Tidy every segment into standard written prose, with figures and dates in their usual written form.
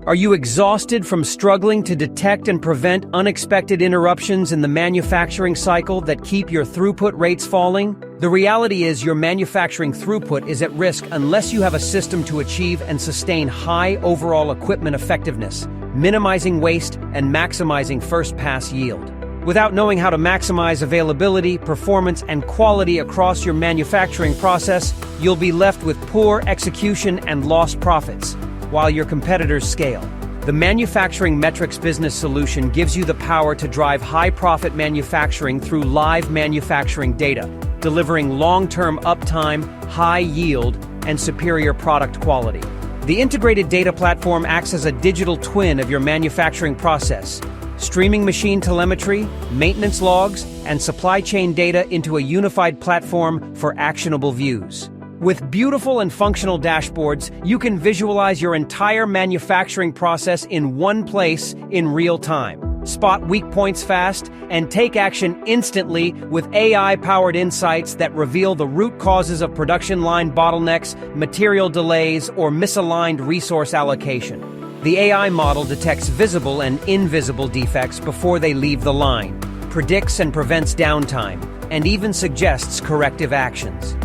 Are you exhausted from struggling to detect and prevent unexpected interruptions in the manufacturing cycle that keep your throughput rates falling? The reality is your manufacturing throughput is at risk unless you have a system to achieve and sustain high overall equipment effectiveness, minimizing waste and maximizing first-pass yield. Without knowing how to maximize availability, performance, and quality across your manufacturing process, you'll be left with poor execution and lost profits, while your competitors scale. The Manufacturing Metrics business solution gives you the power to drive high-profit manufacturing through live manufacturing data, delivering long-term uptime, high yield, and superior product quality. The integrated data platform acts as a digital twin of your manufacturing process, streaming machine telemetry, maintenance logs, and supply chain data into a unified platform for actionable views. With beautiful and functional dashboards, you can visualize your entire manufacturing process in one place in real time, spot weak points fast, and take action instantly with AI-powered insights that reveal the root causes of production line bottlenecks, material delays, or misaligned resource allocation. The AI model detects visible and invisible defects before they leave the line, predicts and prevents downtime, and even suggests corrective actions.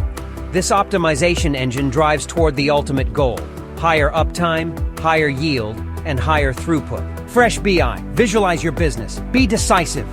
This optimization engine drives toward the ultimate goal: higher uptime, higher yield, and higher throughput. FreshBI, visualize your business. Be decisive.